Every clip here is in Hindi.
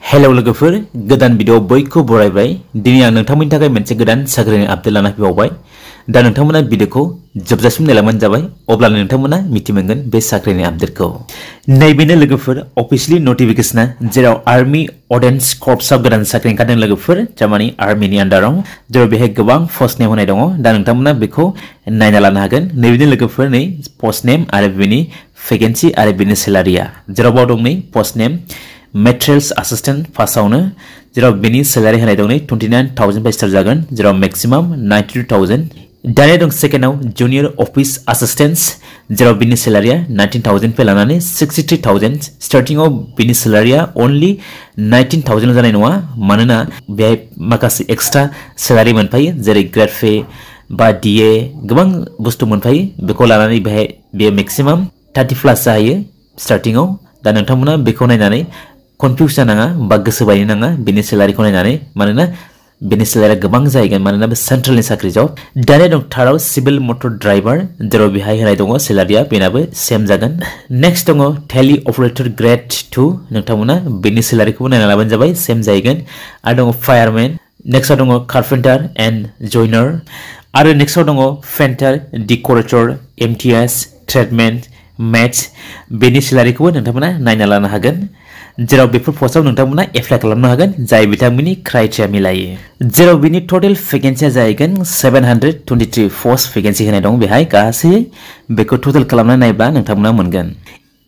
हेलो लोगोफोर गोदान भिडिअ बयखौ बरायबाय दिनै आं नोंथांमोननि थाखाय मोनसे गोदान साख्रिनि आपडेट लाना फैबावबाय दा नोंथांमोना भिडिअखौ जोबजासिम नायलांबानो जाबाय अब्ला नोंथांमोना मिथिमोनगोन बे साख्रिनि आपडेटखौ नैबेनो लोगोफोर अफिशियली नटिफिकेशना जेराव आर्मी अर्डिनेन्स कर्प्सआव गोदान साख्रि ओंखारदों लोगोफोर थारमाने आर्मीनि आन्डाराव जेराव बेहाय गोबां पस्ट नेम होनाय दङ दा नोंथांमोना बेखौ नायना लानो हागोन नैबेनो लोगोफोर नै पस्ट नेम आरो बेनि भेकेन्सि आरो बेनि सेलारिया जेराव बाव दं नै पस्ट नेम Materials Assistant फार्स्टआवनो जेराव बेनि सेलारि होनाय दं नै 29,000 पे स्टार्ट जागोन जेराव मैक्सिमाम 92,000 दानिया दं सेकेन्डआव जूनियर ऑफिस असिस्टेंट्स जेराव बेनि सेलारिया 19,000 पे लानानै 63,000 स्टार्टिंआव बेनि सेलारिया ओनलि 19,000 जानाय नङा मानोना बेहाय माखासे एक्सट्रा सेलारि मोनफायो जेरै ग्रेड पे बा डीए गोबां बुस्थु मोनफायो बेखौ लानानै बेहाय बे मैक्सिमाम 30 प्लस जायो स्टार्टिंआव दा नोंथांमोना बेखौ नायनानै कन्फ्यूज जानाङा बा गोसो बायनो नाङा बेनि सेलारिखौ नायनानै मानोना बेनि सेलारिया गोबां जाहैगोन मानोना बे सेन्ट्रेलनि साख्रि जब दानिया दं थार्डआव सिभिल मटर ड्राइभार जेराव बेहाय होनाय दङ सेलारिया बेनाबो सेम जागोन नेक्स्ट दङ टेली ऑपरेटर ग्रेड 2 नोंथांमोना बेनि सेलारिखौबो नायना लाबानो जाबाय सेम जाहैगोन आरो दङ फायारमेन नेक्स्टआव दङ कारपेंटर एन्ड जयनार आरो नेक्स्टआव दङ painter decorator MTS tradesmen maths बेनि सेलारिखौबो नोंथांमोना नायना लानो हागोन जेराव बेफोर पस्टआव नोंथांमोना एप्लाइ खालामनो हागोन जाय बिथांमोननि क्राइटेरिया मिलायो जेराव बेनि टोटल भेकेन्सिया जाहैगोन 723 पोस्ट भेकेन्सि होनाय दं बेहाय गासै बेखौ टोटल खालामना नायब्ला नोंथांमोना मोनगोन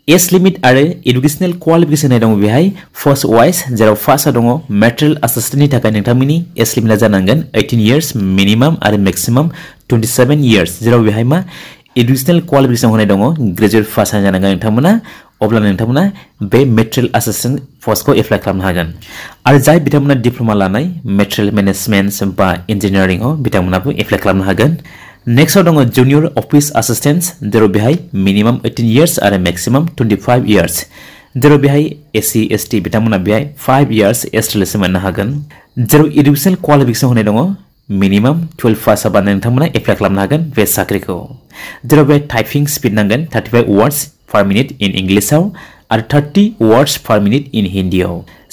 एज लिमिट आरो एडुकेशनल क्वालिफिकेशन होनाय दं बेहाय पोस्ट वाइज जेराव फार्स्टआव दङ मेटेरियल असिस्टेन्टनि थाखाय नोंथांमोननि एज लिमिटआ जानांगोन 18 इयर्स मिनिमाम आरो मैक्सिमाम 27 इयर्स जेराव बेहाय मा एडुकेशनल क्वालिफिकेशन होनाय दङ ग्रेजुएट पास जानांगोन नोंथांमोना अब्ला नोंथांमोना बे मेटेरियल असिस्टेंट पोस्टखौ एप्लाइ खालामनो हागोन आरो जाय बिथांमोना डिप्लोमा लानाय मेटेरियल मेनेजमेन्ट बा इन्जिनियारिंआव बिथांमोनाबो एप्लाइ खालामनो हागोन नेक्स्टआव दङ जूनियर ऑफिस असिस्टेंट जेराव बेहाय मिनिमाम 18 इयर्स आरो मैक्सिमाम 25 इयर्स जेराव बेहाय एससी एसटी बिथांमोना बेहाय 5 इयर्स एक्सट्रा मोननो हागोन जेराव एडुकेशनल क्वालिफिकेशन होनाय दङ मिनिमाम 12 पास जाबानो नोंथांमोना एप्लाइ खालामनो हागोन बे साख्रिखौ जेराव बे टाइपिंग स्पीड नांगोन 35 words per minute in English आरो 30 words per minute in Hindi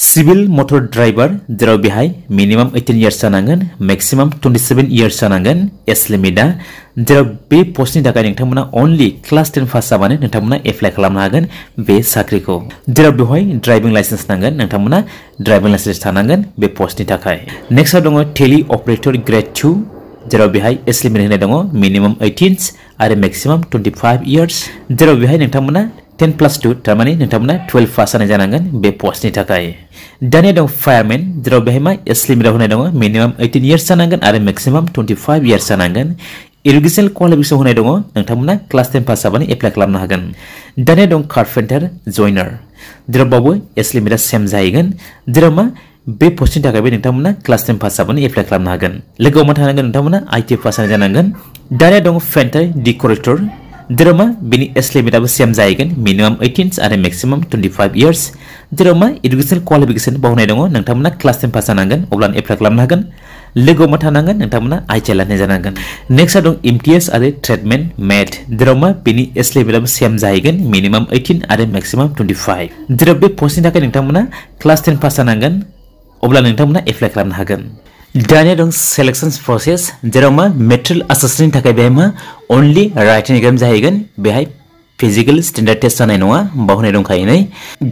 civil motor driver जेराव बेहाय मिनिमाम 18 इयर्स जानांगोन मैक्सिमाम 27 इयर्स जानांगोन एज लिमिटआ जेराव बे पोस्टनि थाखाय नोंथांमोना ओनलि क्लास 10 पास जाबानो नोंथांमोना एप्लाइ खालामनो हागोन बे साख्रिखौ जेराव बेवहाय ड्राइभिं लाइसेन्स नांगोन नोंथांमोना ड्राइभिं लाइसेन्स थानांगोन बे पोस्टनि थाखाय नेक्स्टआव दङ टेली ऑपरेटर ग्रेड 2 जेराव बेहाय एज लिमिट होनाय दङ मिनिमाम 18 आरो मैक्सिमाम 25 इयर्स जेराव बेहाय नोंथांमोना 10+2 थारमाने नोंथांमोना 12 पास जानाय जानांगन बे पोस्टनि थाखाय दानिया दं फायारमेन जेराव बेहाय मा एज लिमिट होनाय दङ मिनिमाम 18 इयर्स जानांगोन आरो मैक्सिमाम 25 इयर्स जानांगन एडुकेशनल क्वालिफिकेशन होनाय दङ नोंथांमोना क्लास 10 पास जाबानो एप्लाइ खालामनो हागोन दानिया दं कारपेंटर जयनार जेराव बावबो एज लिमिटआ सेम जाहैगोन जेराव मा बे पोस्टनि थाखायबो नोंथांमोना क्लास 10 पास जाबानो एप्लाइ खालामनो हागोन लोगोआव मा थानांगोन नोंथांमोना आईटी पास जानांगोन दानिया दं पेन्टर डेकोरेटर जेराव मा बेनि एज लिमिटआबो सेम जाहैगोन मिनिमाम 18 आरो मैक्सिमाम 25 इयर्स जेराव मा एडुकेशनल क्वालिफिकेशन बावनाय दङ नोंथांमोना क्लास 10 पास जानांगोन अब्लानो एप्लाइ खालामनो हागोन लोगोआव मा थानांगोन नोंथांमोना आईटी लानाय जानांगोन नेक्स्टआव दं एमटीएस आरो ट्रेडमेन मेथ जेराव मा बेनि एज लिमिटआबो सेम जाहैगोन मिनिमाम 18 आरो मैक्सिमाम 25 जेराव बे पोस्टनि थाखाय नोंथांमोना क्लास 10 पास जानांगोन अब्ला नोंथांमोना एप्लाइ खालामनो हागोन दानिया दं सिलेक्शन प्रसेस जेराव मा मेटेरियल असिस्टेन्टनि थाखाय बेहाय मा ओनलि राइटिं एग्जाम जाहैगोन बेहाय फिजिकल स्टैंडर्ड टेस्ट जानाय नङा बावनाय दंखायो नै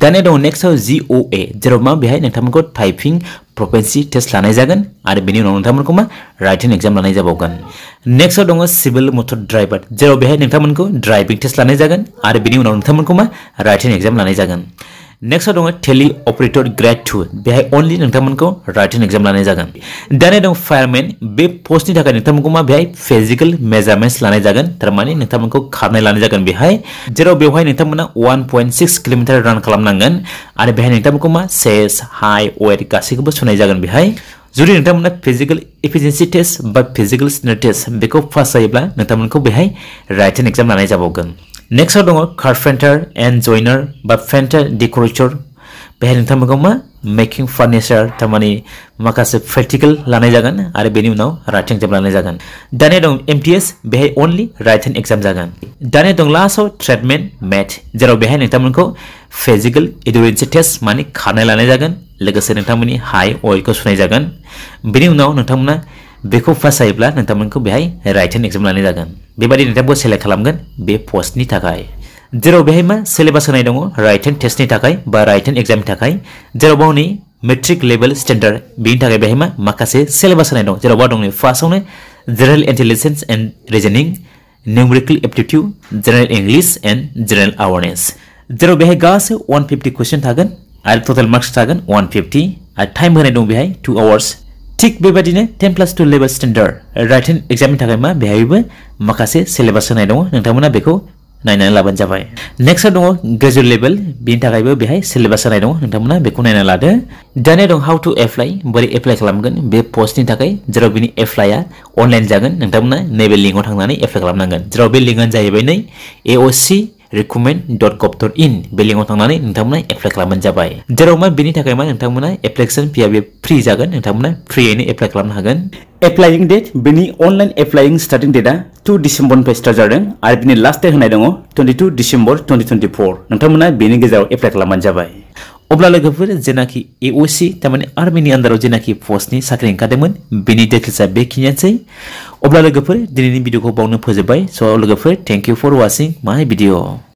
दानिया दं नेक्स्टआव जीओए जेराव मा बेहाय नोंथांमोनखौ टाइपिंग प्रोफिशिएन्सि टेस्ट लानाय जागोन आरो बेनि उनाव नोंथांमोनखौ मा राइटिं एग्जाम लानाय जाबावगोन नेक्स्टआव दङ सिविल मोटर ड्राइभार जेराव बेहाय नोंथांमोनखौ ड्राइभिं टेस्ट लानाय जागोन आरो बेनि उनाव नोंथांमोनखौ मा राइटिं एग्जाम लानाय जागोन नेक्स्टआव दङ टेली ऑपरेटर ग्रेड 2 बेहाय ओनलि नोंथांमोनखौ राइटिं एग्जाम लानाय जागोन दानिया दं फायारमेन बे पोस्टनि थाखाय नोंथांमोनखौ मा बेहाय फिजिकल मेजारमेन्ट्स लानाय जागोन थारमाने नोंथांमोनखौ खारनाय लानाय जागोन बेहाय जेराव बेवहाय नोंथांमोना 1.6 किलोमिटार रान खालामनांगोन आरो बेहाय नोंथांमोनखौ मा चेस्ट हाइट वेट गासैखौबो सुनाय जागोन बेहाय जुदि नोंथांमोना फिजिकल एफिशिएन्सि टेस्ट बा फिजिकल स्टैंडर्ड टेस्ट बेखौ पास जायोब्ला नोंथांमोनखौ बेहाय राइटिं एग्जाम लानाय जाबावगोन नेक्स्टआव दङ कारपेंटर एन्ड जयनार बा पेन्टर डेकोरेटर बेहाय नोंथांमोनखौ मा मेकिं फार्निचार थारमाने माखासे प्रेक्टिकल लानाय जागोन आरो बेनि उनाव राइटिं एग्जाम लानाय जागोन दानिया दं एमटीएस बेहाय ओनलि राइटिं एग्जाम जागोन दानिया दं लास्टआव ट्रेडमेन मेथ जेराव बेहाय नोंथांमोनखौ फिजिकल एडुकेशन टेस्ट माने खारनाय लानाय जागोन लोगोसे नोंथांमोननि हाइ अइलखौ सुनाय जागोन बेनि उनाव नोंथांमोना बेखौ पास जायोब्ला नोंथांमोनखौ बेहाय राइटेन एग्जाम लानाय जागोन बेबायदि नोंथांखौ सेलेक्ट खालामगोन बे पस्टनि थाखाय जेराव बेहाय मा सिलेबास होनाय दङ राइटेन टेस्टनि थाखाय बा राइटेन एग्जामनि थाखाय जेराव बावनि मेट्रिक लेभेल स्टेन्डार्ड बेनि थाखाय बेहाय मा माखासे सिलेबास होनाय दं जेराव बा दङ फार्स्टआवनो general intelligence and reasoning numerical aptitude general English and general awareness जेराव बेहाय गासै 150 क्वेश्चन थागोन आरो टोटल मार्क्स थागोन 150 आरो टाइम होनाय दं बेहाय 2 आवर्स थिक बेबायदिनो 10+2 लेभेल स्टेन्डार्ड राइटेन एग्जामनि थाखाय मा बेहायबो माखासे सिलेबास होनाय दङ नोंथांमोना बेखौ नायनानै लाबानो जाबाय नेक्स्ट दङ ग्रेजुवेट लेभेल बेनि थाखायबो बेहाय सिलेबास होनाय दङ नोंथांमोना बेखौ नायना लादो दानिया दं हाउ टु एप्लाइ बोरै एप्लाइ खालामगोन बे पस्टनि थाखाय जेराव बिनि एप्लाइआ अनलाइन जागोन नोंथांमोना नैबे लिंकआव थांनानै एप्लाइ खालामनांगोन जेराव बे लिंकआनो जाहैबाय नै aoc.recommend.gov.in बे लिंकआव थांनानै नोंथांमोना एप्लाइ खालामबानो जाबाय जेराव मा बेनि थाखाय मा नोंथांमोना एप्लिकेसन फीआ बे फ्री जागोन नोंथांमोना फ्रीयैनो एप्लाइ खालामनो हागोन एप्लाइंग डेट बेनि अनलाइन एप्लाइंग स्टार्टिं डेटआ 2 डिसेम्बरनिफ्राय स्टार्ट जादों आरो बिनि लास्ट डेट होनाय दङ 22 डिसेम्बर 2024 नोंथांमोना बेनि गेजेराव एप्लाइ खालामबानो जाबाय अब्ला लोगोफोर जेनाखि AOC तारमाने आर्मिनि आन्दाराव जेनाखि पस्टनि साख्रि ओंखारदोंमोन बेनि डिटेल्सआ बेखिनियानोसै अब्ला लोगोफोर दिनैनि भिडिअखौ बावनो फोजोबबाय स' लोगोफोर thank you for वाचिं my video